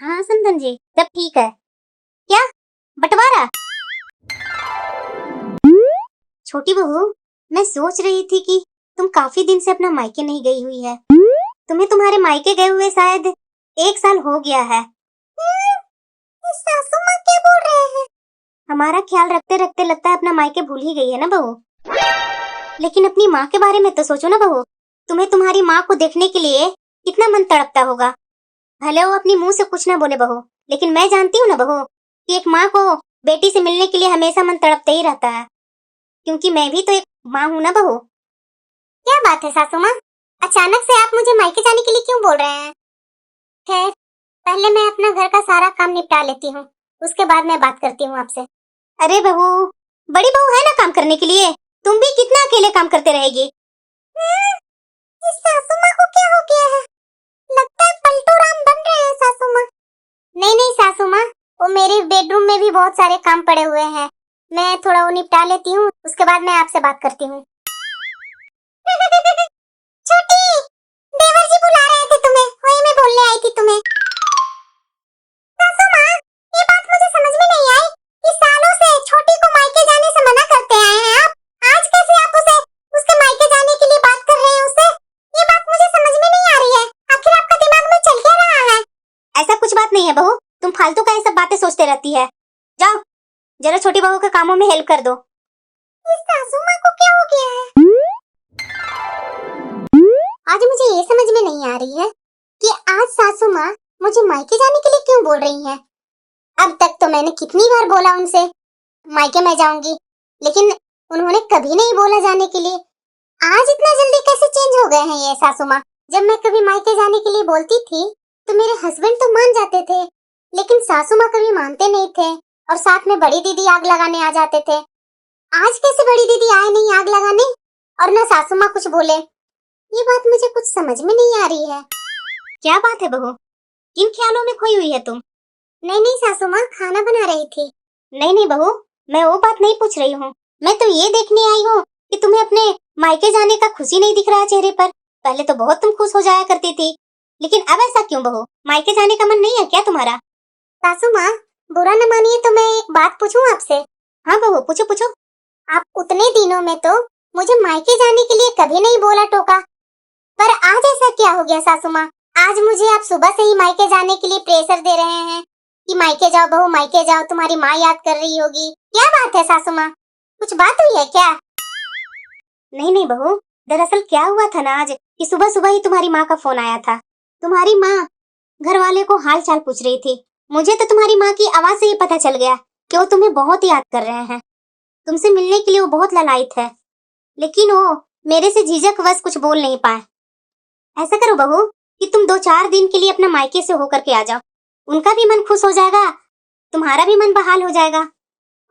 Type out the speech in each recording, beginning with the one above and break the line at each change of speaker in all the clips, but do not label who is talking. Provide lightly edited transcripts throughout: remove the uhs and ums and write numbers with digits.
हाँ समधन जी, सब ठीक है। क्या बंटवारा? छोटी बहू, मैं सोच रही थी कि तुम काफी दिन से अपना मायके नहीं गई हुई है। तुम्हें तुम्हारे मायके गए हुए शायद 1 साल हो गया है। सासू माँ क्या बोल रहे हैं? हमारा ख्याल रखते रखते लगता है अपना मायके भूल ही गई है ना बहू। लेकिन अपनी माँ के बारे में तो सोचो ना बहू। तुम्हें तुम्हारी माँ को देखने के लिए कितना मन तड़पता होगा। भले वो अपनी मुंह से कुछ ना बोले बहू, लेकिन मैं जानती हूँ ना बहू कि एक माँ को बेटी से मिलने के लिए हमेशा मन तड़पता ही रहता है, क्योंकि मैं भी तो एक माँ हूँ ना बहू। क्या बात है सासू माँ, अचानक से आप मुझे मायके जाने के लिए क्यों बोल रहे हैं? खैर, पहले मैं अपना घर का सारा काम निपटा लेती हूँ, उसके बाद मैं बात करती हूँ आपसे। अरे बहू, बड़ी बहू है ना काम करने के लिए, तुम भी कितना अकेले काम करते रहेगी? इस सासू माँ को क्या हो गया है? लगता है पलटू राम बन रहे हैं सासू माँ। नहीं नहीं सासू माँ, वो मेरे बेडरूम में भी बहुत सारे काम पड़े हुए हैं, मैं थोड़ा वो निपटा लेती हूँ, उसके बाद मैं आपसे बात करती हूँ। छोटी, देवर जी बुला रहे थे तुम्हें, वही मैं बोलने आई थी तुम्हें। सासू माँ, ये बात मुझे समझ में नहीं आई कि सालों से छोटी को मायके जाने से मना करते आए हैं आप, आज कैसे आप उसे उसके मायके जाने के लिए बात कर रहे हैं उससे? ये बात मुझे समझ में नहीं आ रही है, आखिर आपका दिमाग में चल क्या रहा है? ऐसा कुछ बात नहीं है बहू, तुम फालतू का ये सब बातें सोचते रहती है। जाओ जरा छोटी बहू के कामों में हेल्प कर दो। इस सासू माँ को क्या हो गया है? आज मुझे ये समझ में नहीं आ रही है कि आज सासू माँ मुझे मायके जाने के लिए क्यों बोल रही हैं। अब तक तो मैंने कितनी बार बोला उनसे मायके मैं जाऊंगी, लेकिन उन्होंने कभी नहीं बोला जाने के लिए। आज इतना जल्दी कैसे चेंज हो गए हैं ये सासू माँ? जब मैं कभी मायके जाने के लिए बोलती थी तो मेरे हस्बैंड तो मान जाते थे, लेकिन सासू माँ कभी मानते नहीं थे और साथ में बड़ी दीदी आग लगाने आ जाते थे। आज कैसे बड़ी दीदी आए नहीं आग लगाने और ना सासू माँ कुछ बोले? ये बात मुझे कुछ समझ में नहीं आ रही है। क्या बात है बहू, किन ख्यालों में खोई हुई है तुम? नहीं नहीं सासू माँ, खाना बना रही थी। नहीं नहीं बहू, मैं वो बात नहीं पूछ रही हूँ, मैं तो ये देखने आई हूँ कि तुम्हें अपने मायके जाने का खुशी नहीं दिख रहा चेहरे पर। पहले तो बहुत तुम खुश हो जाया करती थी, लेकिन अब ऐसा क्यों बहू? मायके जाने का मन नहीं है क्या तुम्हारा? सासू माँ, बुरा न मानिए तो मैं एक बात पूछूं आपसे? हाँ बहू, पूछो पूछो। आप उतने दिनों में तो मुझे मायके जाने के लिए कभी नहीं बोला टोका, पर आज ऐसा क्या हो गया सासू माँ? आज मुझे आप सुबह से ही मायके जाने के लिए प्रेशर दे रहे हैं कि मायके जाओ बहू, मायके जाओ, तुम्हारी माँ याद कर रही होगी। क्या बात है सासू माँ, कुछ बात हुई है क्या? नहीं नहीं बहू, दरअसल क्या हुआ था ना आज कि सुबह सुबह ही तुम्हारी माँ का फोन आया था। तुम्हारी माँ घर वाले को हाल चाल पूछ रही थी। मुझे तो तुम्हारी माँ की आवाज से ही पता चल गया कि वो तुम्हें बहुत याद कर रहे हैं। तुमसे मिलने के लिए वो बहुत ललायत है, लेकिन वो मेरे से झिझक वश कुछ बोल नहीं पाए। ऐसा करो बहू कि तुम 2-4 दिन के लिए अपना मायके से होकर के आ जाओ, उनका भी मन खुश हो जाएगा, तुम्हारा भी मन बहाल हो जाएगा।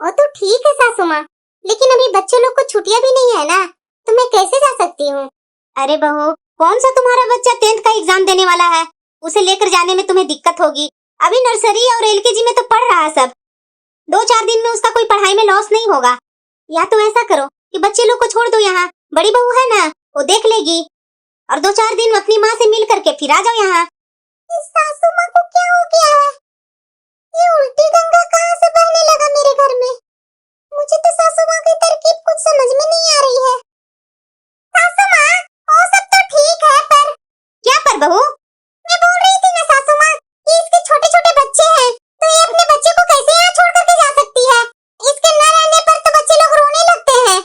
वो तो ठीक है सासू माँ, लेकिन अभी बच्चे लोग को छुट्टियां भी नहीं है ना, तो मैं कैसे जा सकती हूँ? अरे बहू, कौन सा तुम्हारा बच्चा 10th का एग्जाम देने वाला है, उसे लेकर जाने में तुम्हें दिक्कत होगी। अभी नर्सरी और LKG में तो पढ़ रहा है सब, 2-4 दिन में उसका कोई पढ़ाई में लॉस नहीं होगा। या तो ऐसा करो कि बच्चे लोग को छोड़ दो यहाँ, बड़ी बहू है ना, वो देख लेगी, और 2-4 दिन अपनी माँ से मिल करके फिर आ जाओ यहाँ। इस सासू माँ को क्या हो गया है? ये उल्टी गंगा कहाँ से बहने लगा मेरे घर में? मुझे तो सासू माँ की तरकीब कुछ समझ में नहीं आ रही है। सासू माँ, वो सब तो ठीक है, पर क्या पर बहू? मैं बोल रही थी ना सासू माँ कि इसके छोटे छोटे बच्चे हैं, तो ये अपने बच्चे को कैसे यहाँ छोड़ करके जा सकती है? इसके न रहने पर तो बच्चे लोग रोने लगते हैं।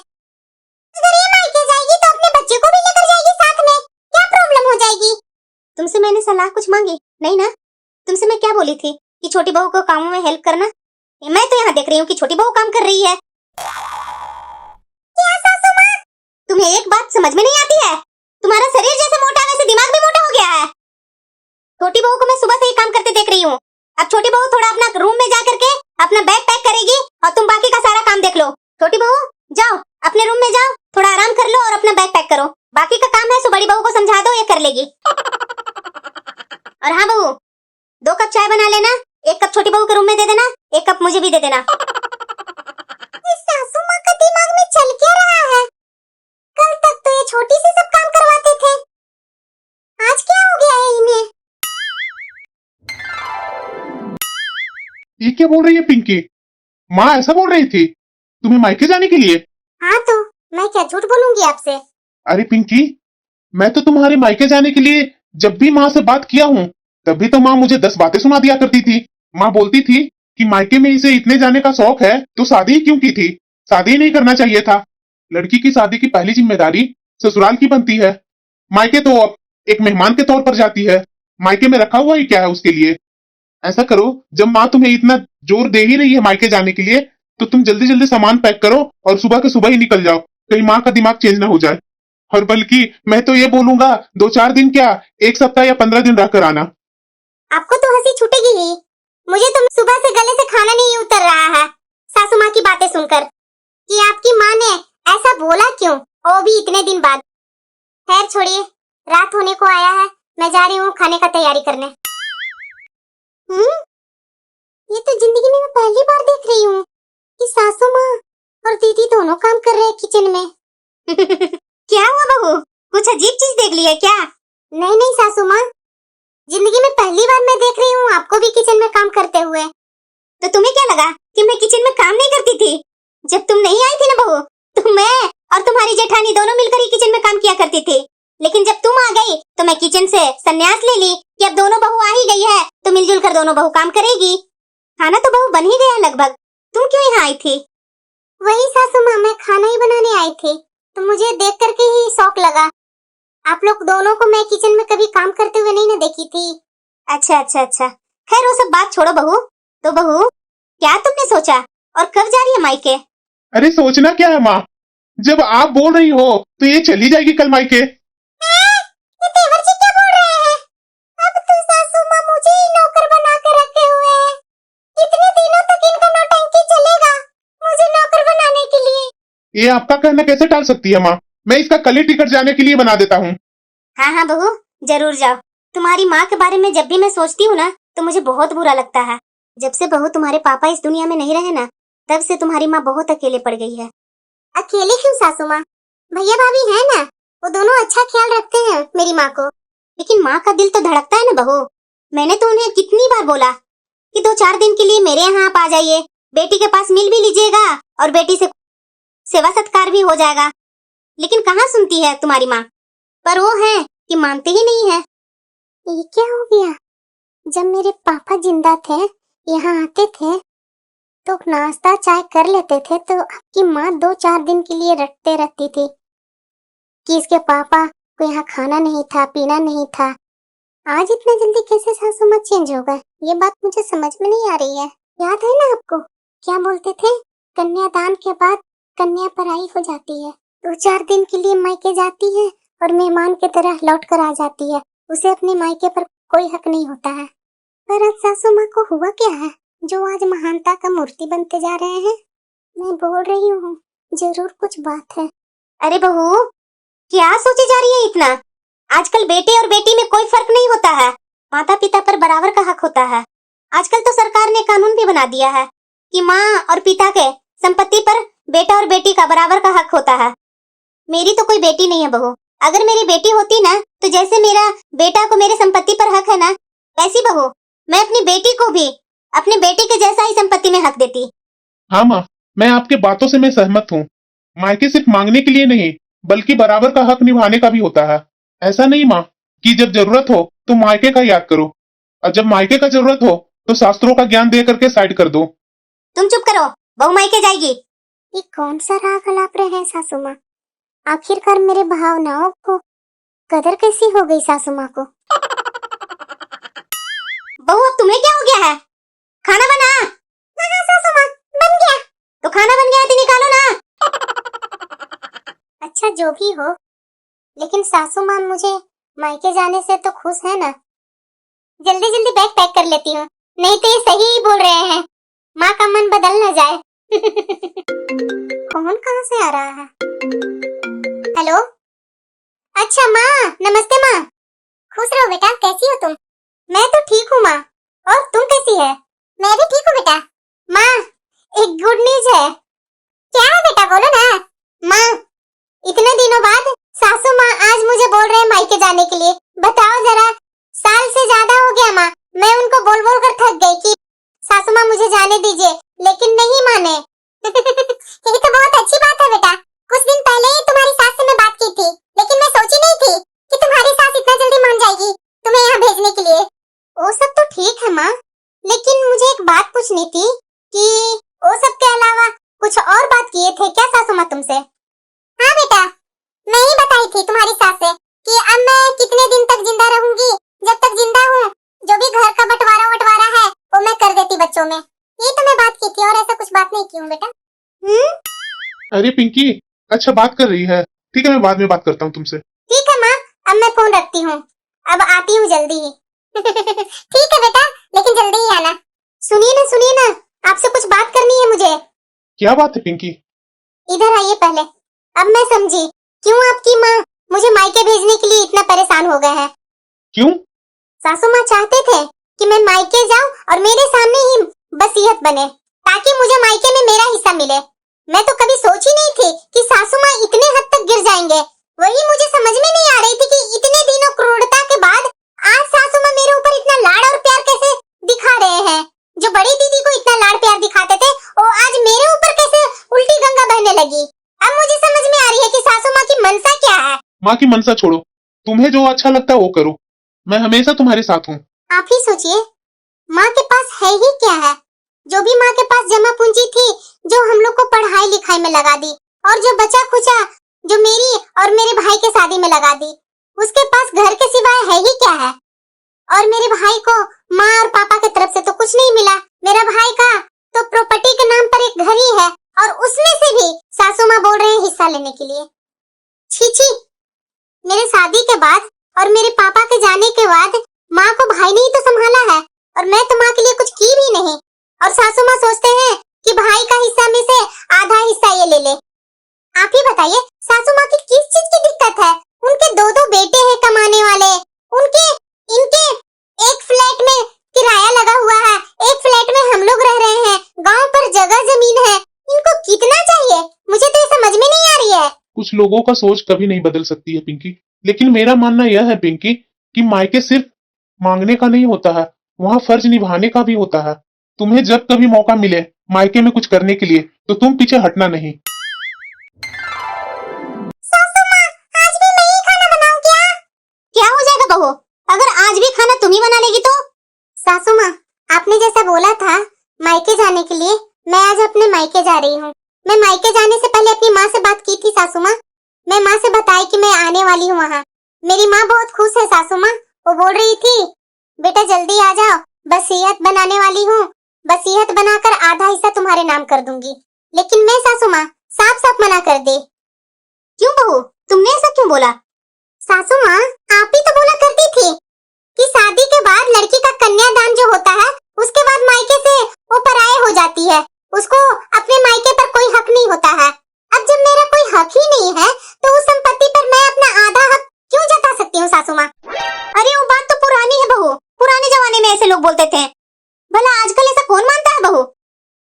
अगर ये मायके जाएगी तो अपने बच्चे को भी लेकर जाएगी साथ में, क्या प्रॉब्लम हो जाएगी? तुमसे मैंने सलाह कुछ मांगी नहीं ना? तुमसे मैं क्या बोली थी कि छोटी बहू को कामों में हेल्प करना? मैं तो यहाँ देख रही हूँ कि छोटी बहू काम कर रही है। क्या सासू माँ? तुम्हें एक बात समझ में नहीं आती है? तुम्हारा शरीर जैसे मोटा है वैसे दिमाग भी मोटा हो गया है। छोटी बहू को मैं सुबह से ही काम करते देख रही हूँ, अब छोटी बहू थोड़ा अपना रूम में जा करके अपना बैग पैक करेगी और तुम बाकी का सारा काम देख लो। छोटी बहू जाओ अपने रूम में जाओ, थोड़ा आराम कर लो और अपना बैग पैक करो, बाकी का काम है सो बड़ी बहू को समझा दो, ये कर लेगी। और हाँ बहू, 2 कप चाय बना लेना, 1 कप छोटी बहू के रूम में दे देना, 1 कप मुझे भी दे देना। इस सासू माँ का दिमाग में चल क्या रहा है? कल तक तो ये छोटी से सब काम करवाते थे, आज क्या हो गया है इन्हें?
ये क्या बोल रही है पिंकी? माँ ऐसा बोल रही थी तुम्हें मायके जाने के लिए?
हाँ तो मैं क्या झूठ बोलूंगी आपसे।
अरे पिंकी, मैं तो तुम्हारे मायके जाने के लिए जब भी माँ से बात किया हूँ तभी तो माँ मुझे 10 बातें सुना दिया करती थी। माँ बोलती थी कि मायके में इसे इतने जाने का शौक है तो शादी ही क्यों की थी, शादी ही नहीं करना चाहिए था। लड़की की शादी की पहली जिम्मेदारी ससुराल की बनती है। मायके तो अब एक मेहमान के तौर पर जाती है, मायके में रखा हुआ ही क्या है उसके लिए। ऐसा करो, जब माँ तुम्हें इतना जोर दे ही रही है मायके जाने के लिए तो तुम जल्दी जल्दी सामान पैक करो और सुबह के सुबह ही निकल जाओ, कहीं माँ का दिमाग चेंज ना हो जाए। और बल्कि मैं तो ये बोलूंगा 2-4 दिन क्या, 1 सप्ताह या 15 दिन रहकर आना।
आपको तो हंसी छूटेगी ही। मुझे तो सुबह से गले से खाना नहीं उतर रहा है सासू माँ की बातें सुनकर कि आपकी माँ ने ऐसा बोला क्यों, वो भी इतने दिन बाद। खैर छोड़िए, रात होने को आया है, मैं जा रही हूँ खाने का तैयारी करने। ये तो जिंदगी में मैं पहली बार देख रही हूँ कि सासू माँ और दीदी दोनों काम कर रहे हैं किचन में। क्या हुआ बहू, कुछ अजीब चीज देख ली है क्या? नहीं नहीं सासू माँ, जिंदगी में पहली बार मैं देख रही हूँ आपको भी किचन में काम करते हुए। तो तुम्हें क्या लगा कि मैं किचन में काम नहीं करती थी? जब तुम नहीं आई थी ना बहू, तो मैं और तुम्हारी जेठानी दोनों मिलकर ही किचन में काम किया करती थी। लेकिन जब तुम आ गई तो मैं किचन से संन्यास ले ली कि अब दोनों बहू आ ही गई है तो मिलजुल कर दोनों बहू काम करेगी। खाना तो बहू बन ही गया लगभग, तुम क्यों यहाँ आई थी? वही सासू माँ, मैं खाना ही बनाने आई थी तो मुझे देख करके ही शौक लगा। आप लोग दोनों को मैं किचन में कभी काम करते हुए नहीं ना देखी थी। अच्छा अच्छा अच्छा, खैर वो सब बात छोड़ो बहू। तो बहू, क्या तुमने सोचा और कब जा रही है मायके?
अरे सोचना क्या है माँ, जब आप बोल रही हो तो ये चली जाएगी कल मायके।
ये तेवर जी क्या बोल रहे हैं? अब तो सासू माँ मुझे ही नौकर बना के रखे हुए हैं। कितने दिनों तक इनका नौटंकी चलेगा मुझे नौकर बनाने के लिए?
ये आपका कहना कैसे टाल सकती है माँ, मैं इसका कल ही टिकट जाने के लिए बना देता हूँ।
हाँ हाँ बहू, जरूर जाओ। तुम्हारी माँ के बारे में जब भी मैं सोचती हूँ ना तो मुझे बहुत बुरा लगता है। जब से बहू तुम्हारे पापा इस दुनिया में नहीं रहे ना, तब से तुम्हारी माँ बहुत अकेले पड़ गई है। अकेले क्यों सासू माँ, भैया भाभी है ना, वो दोनों अच्छा ख्याल रखते हैं मेरी माँ को। लेकिन माँ का दिल तो धड़कता है ना बहू। मैंने तो उन्हें कितनी बार बोला कि 2-4 दिन के लिए मेरे यहाँ आप आ जाइए, बेटी के पास मिल भी लीजिएगा और बेटी से सेवा सत्कार भी हो जाएगा। लेकिन कहाँ सुनती है तुम्हारी माँ, पर वो है कि मानते ही नहीं है। ये क्या हो गया? जब मेरे पापा जिंदा थे, यहाँ आते थे तो नाश्ता चाय कर लेते थे तो आपकी माँ 2-4 दिन के लिए रटते रहती थी कि इसके पापा को यहाँ खाना नहीं था, पीना नहीं था। आज इतना जल्दी कैसे सासू माँ चेंज हो गए, ये बात मुझे समझ में नहीं आ रही है। याद है ना आपको, क्या बोलते थे, कन्यादान के बाद कन्या पराई हो जाती है, 2-4 दिन के लिए मायके जाती है और मेहमान की तरह लौट कर आ जाती है, उसे अपने मायके पर कोई हक नहीं होता है। पर अब सासू माँ को हुआ क्या है जो आज महानता का मूर्ति बनते जा रहे हैं? मैं बोल रही हूँ, जरूर कुछ बात है। अरे बहू, क्या सोची जा रही है इतना? आजकल बेटे और बेटी में कोई फर्क नहीं होता है, माता पिता पर बराबर का हक होता है। आजकल तो सरकार ने कानून भी बना दिया है कि माँ और पिता के संपत्ति पर बेटा और बेटी का बराबर का हक होता है। मेरी तो कोई बेटी नहीं है बहू, अगर मेरी बेटी होती ना तो जैसे मेरा बेटा को मेरे संपत्ति पर हक है ना, ऐसी बहू मैं अपनी बेटी को भी अपने बेटे के जैसा ही संपत्ति में हक देती।
हाँ माँ, मैं आपके बातों से मैं सहमत हूँ। मायके सिर्फ मांगने के लिए नहीं बल्कि बराबर का हक निभाने का भी होता है। ऐसा नहीं माँ कि जब जरूरत हो तो मायके का याद करो, और जब मायके का जरूरत हो तो शास्त्रों का ज्ञान दे करके साइड कर दो।
तुम चुप करो, बहू मायके जाएगी। ये कौन सा राग अलाप रहे हैं सासू माँ? आखिरकार मेरे भावनाओं को कदर कैसी हो गई सासू माँ को? बहू अब तुम्हें क्या हो गया है? खाना बना। हाँ सासू माँ, बन गया। तो खाना बन गया है तो निकालो ना। अच्छा जो भी हो, लेकिन सासू माँ मुझे मायके जाने से तो खुश है ना? जल्दी जल्दी बैग पैक कर लेती हूँ, नहीं तो ये सही ही बोल रहे हैं, माँ का मन बदल न जाए। कौन कहाँ से आ रहा है? हेलो, अच्छा माँ, नमस्ते माँ। खुश रहो बेटा, कैसी हो तुम? मैं तो ठीक हूँ माँ, और तुम कैसी है? मैं भी ठीक हूँ बेटा। माँ, एक गुड न्यूज है। क्या है बेटा, बोलो ना। माँ, इतने दिनों बाद सासू माँ आज मुझे बोल रहे हैं मायके जाने के लिए। बताओ जरा, साल से ज्यादा हो गया माँ, मैं उनको बोल बोल कर थक गई कि सासू माँ मुझे जाने दीजिए, लेकिन नहीं माने। ये तो बहुत अच्छी बात है बेटा। कुछ दिन पहले ही तुम्हारी सास से मैं बात की थी, लेकिन मैं सोची नहीं थी कि तुम्हारी सास इतना जल्दी मान जाएगी तुम्हें यहाँ भेजने के लिए। वो सब तो ठीक है माँ, लेकिन मुझे एक बात पूछनी थी कि वो सब के अलावा कुछ और बात किए थे क्या सासू माँ तुमसे? हाँ बेटा, मैं ही बताई थी तुम्हारी सास से कि अब मैं कितने दिन तक जिंदा रहूंगी। जब तक जिंदा हूँ जो भी घर का बंटवारा वटवारा है वो मैं कर देती बच्चों में। ये तो मैं बात की थी और ऐसा कुछ बात नहीं की हूँ बेटा।
अरे पिंकी, अच्छा बात कर रही है। ठीक है, मैं बाद में बात करता हूँ तुमसे।
ठीक है माँ, अब मैं फोन रखती हूँ, अब आती हूँ जल्दी ही। ठीक है बेटा, लेकिन जल्दी ही आना। सुनिए ना, आपसे कुछ बात करनी है मुझे।
क्या बात है पिंकी?
इधर आइए पहले। अब मैं समझी क्यों आपकी माँ मुझे मायके भेजने के लिए इतना परेशान हो गए हैं।
क्यों?
सासू माँ चाहते थे कि मैं मायके जाऊं और मेरे सामने ही वसीयत बने, ताकि मुझे मायके में मेरा हिस्सा मिले। मैं तो कभी सोची नहीं थी कि सासू माँ इतने हद तक गिर जाएंगे। वही मुझे समझ में नहीं आ रही थी कि इतने दिनों क्रूरता के बाद आज सासू माँ मेरे ऊपर इतना लाड़ और प्यार कैसे दिखा रहे हैं। जो बड़ी दीदी को इतना लाड़ प्यार दिखाते थे, वो आज मेरे ऊपर कैसे उल्टी गंगा बहने लगी। अब मुझे समझ में आ रही है कि सासू माँ की मनसा क्या है।
माँ की मनसा छोड़ो, तुम्हें जो अच्छा लगता है वो करो। मैं हमेशा तुम्हारे साथ हूँ।
आप ही सोचिए, माँ के पास है ही क्या है? जो भी माँ के पास जमा पूंजी थी, जो हम लोग को पढ़ाई लिखाई में लगा दी, और जो बचा खुचा जो मेरी और मेरे भाई के शादी में लगा दी, उसके पास घर के सिवाय है ही क्या है? और मेरे भाई को माँ और पापा की तरफ से तो कुछ नहीं मिला। मेरा भाई का तो प्रॉपर्टी के नाम पर एक घर ही है, और उसमें से भी सासू माँ बोल रहे हैं हिस्सा लेने के लिए। छी छी, मेरे शादी के बाद और मेरे पापा के जाने के बाद माँ को भाई ने ही तो संभाला है, और मैं तो माँ के लिए कुछ की भी नहीं। और सासू माँ सोचते हैं कि भाई का हिस्सा में से आधा हिस्सा ये ले ले। आप ही बताइए, सासू माँ की किस चीज की दिक्कत है? उनके दो दो बेटे हैं कमाने वाले, उनके इनके एक फ्लैट में किराया लगा हुआ है, एक फ्लैट में हम लोग रह रहे हैं, गांव पर जगह जमीन है। इनको कितना चाहिए? मुझे तो ये समझ में नहीं आ रही है।
कुछ लोगों का सोच कभी नहीं बदल सकती है पिंकी, लेकिन मेरा मानना यह है पिंकी कि मायके सिर्फ मांगने का नहीं होता है, वहाँ फर्ज निभाने का भी होता है। तुम्हें जब कभी मौका मिले मायके में कुछ करने के लिए, तो तुम पीछे हटना नहीं।
सासू माँ, आज भी मैं ही खाना बनाऊं क्या? क्या हो जाएगा बहू, अगर आज भी खाना तुम ही बना लेगी तो? सासू माँ, आपने जैसा बोला था मायके जाने के लिए, मैं आज अपने मायके जा रही हूँ। मैं मायके जाने से पहले अपनी माँ से बात की थी सासू माँ। मैं माँ से बताई कि मैं आने वाली हूँ वहाँ। मेरी माँ बहुत खुश है सासू माँ। वो बोल रही थी बेटा जल्दी आ जाओ, वसीयत बनाने वाली हूँ, वसीयत बनाकर आधा हिस्सा तुम्हारे नाम कर दूंगी। लेकिन मैं सासू माँ साफ साफ मना कर दी। क्यों बहू, तुमने ऐसा क्यों बोला? सासू माँ, आप ही तो बोला करती थी कि शादी के बाद लड़की का कन्यादान जो होता है, उसके बाद मायके से वो पराये हो जाती है, उसको अपने मायके पर कोई हक नहीं होता है। अब जब मेरा कोई हक ही नहीं है, तो उस संपत्ति पर मैं अपना आधा हक क्यों जता सकती हूँ सासू माँ? अरे वो बात तो पुरानी है बहू, पुराने जमाने में ऐसे लोग बोलते थे। भला आजकल ऐसा कौन मानता है बहू?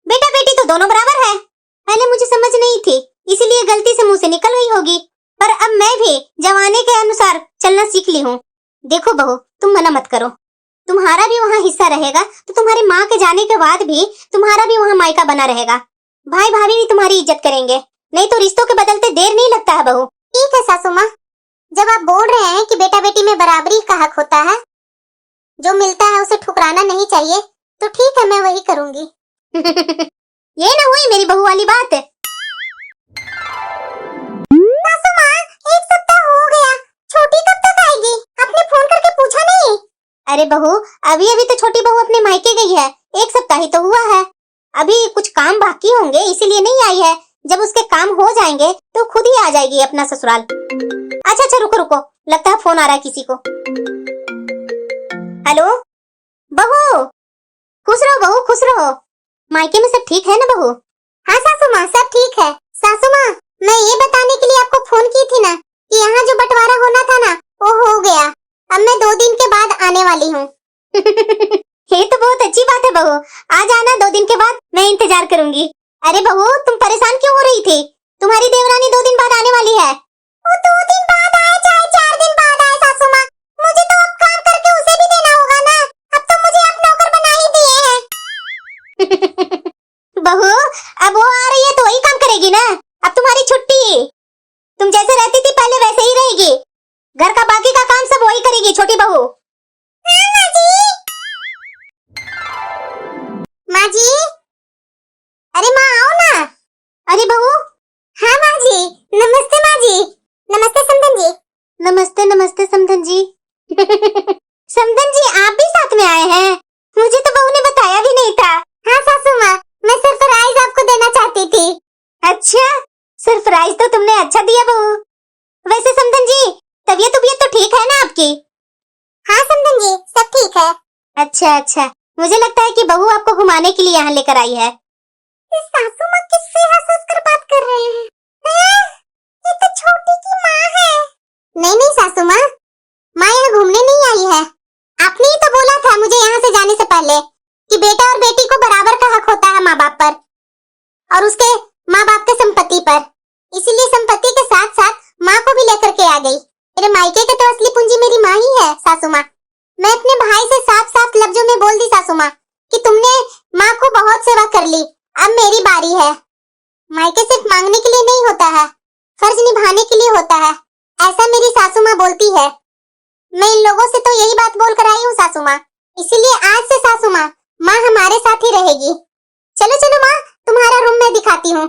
बेटा बेटी तो दोनों बराबर है। पहले मुझे समझ नहीं थी, इसलिए गलती से मुंह से निकल गई होगी, पर अब मैं भी जमाने के अनुसार चलना सीख ली हूँ। देखो बहू, तुम मना मत करो, तुम्हारा भी वहाँ हिस्सा रहेगा, तो तुम्हारी माँ के जाने के बाद भी तुम्हारा भी वहाँ मायका बना रहेगा। भाई भाभी भी तुम्हारी इज्जत करेंगे, नहीं तो रिश्तों के बदलते देर नहीं लगता है बहू। ठीक है सासू माँ, जब आप बोल रहे हैं कि बेटा बेटी में बराबरी का हक होता है, जो मिलता है उसे ठुकराना नहीं चाहिए, तो ठीक है मैं वही करूंगी। ये ना हुई मेरी बहू वाली बात। सासू माँ, एक सप्ताह हो गया, छोटी कब तक आएगी? आपने फोन करके पूछा नहीं? अरे बहू, अभी अभी तो छोटी बहू अपने मायके गई है, एक सप्ताह ही तो हुआ है। अभी कुछ काम बाकी होंगे इसीलिए नहीं आई है। जब उसके काम हो जाएंगे तो खुद ही आ जाएगी अपना ससुराल। अच्छा अच्छा रुको रुको, लगता है फोन आ रहा है किसी को। हेलो बहू, खुश रहो बहू, खुश रहो। मायके में सब ठीक है ना बहू? हाँ सासू माँ, सब ठीक है। सासू माँ, मैं ये बताने के लिए आपको फोन की थी ना कि यहाँ जो बंटवारा होना था ना, वो हो गया। अब मैं 2 दिन के बाद आने वाली हूँ। ये तो बहुत अच्छी बात है बहू, आ जाना 2 दिन के बाद, मैं इंतजार करूंगी। अरे बहू, तुम परेशान क्यों हो रही थी? तुम्हारी देवरानी 2 दिन बाद आने वाली है। वो 2 दिन बाद आए चाहे 4 दिन बाद आए सासू माँ, मुझे तो अब काम करके उसे भी देना होगा ना। अब तो मुझे आप नौकर बना ही दिए हैं। बहू, अब वो आ रही है तो वही काम करेगी ना। अब तुम्हारी छुट्टी, तुम जैसे रहती थी पहले वैसे ही रहेगी। घर का बाकी का काम सब वही करेगी छोटी बहू। हाँ, माँ जी। माँ जी, अरे माँ आओ ना। अरे बहू। हाँ माँ जी, नमस्ते माँ जी। नमस्ते समधन जी। नमस्ते नमस्ते समधन जी। समधन जी आप भी साथ में आए हैं, मुझे तो बहू ने बताया भी नहीं था। हाँ सासू माँ, मैं सरप्राइज आपको देना चाहती थी। अच्छा, सरप्राइज तो तुमने अच्छा दिया बहू। वैसे समधन जी तबीयत तो ठीक है ना आपकी? हाँ समधन जी सब ठीक है। अच्छा अच्छा, मुझे लगता है कि बहू आपको घुमाने के लिए यहाँ लेकर आई है। सासू माँ किससे हंस कर बात कर रहे हैं? ये तो छोटी की माँ है। नहीं नहीं सासू माँ, माँ यहाँ घूमने नहीं आई है। आपने ही तो बोला था मुझे यहाँ से जाने से पहले कि बेटा और बेटी को बराबर का हक होता है माँ बाप पर और उसके माँ बाप के संपत्ति पर। इसीलिए संपत्ति के साथ साथ माँ को भी लेकर के आ गई। मेरे मायके के तो असली पूंजी मेरी माँ ही है सासू माँ। मैं अपने भाई से साफ साफ लफ्जों में बोल दी सासू माँ कि तुमने माँ को बहुत सेवा कर ली, अब मेरी बारी है। मायके सिर्फ मांगने के लिए नहीं होता है, फर्ज निभाने के लिए होता है, ऐसा मेरी सासू माँ बोलती है। मैं इन लोगों से तो यही बात बोल कर आई हूँ सासू माँ। इसीलिए आज से सासू माँ, माँ हमारे साथ ही रहेगी। चलो चलो माँ, तुम्हारा रूम मैं दिखाती हूँ।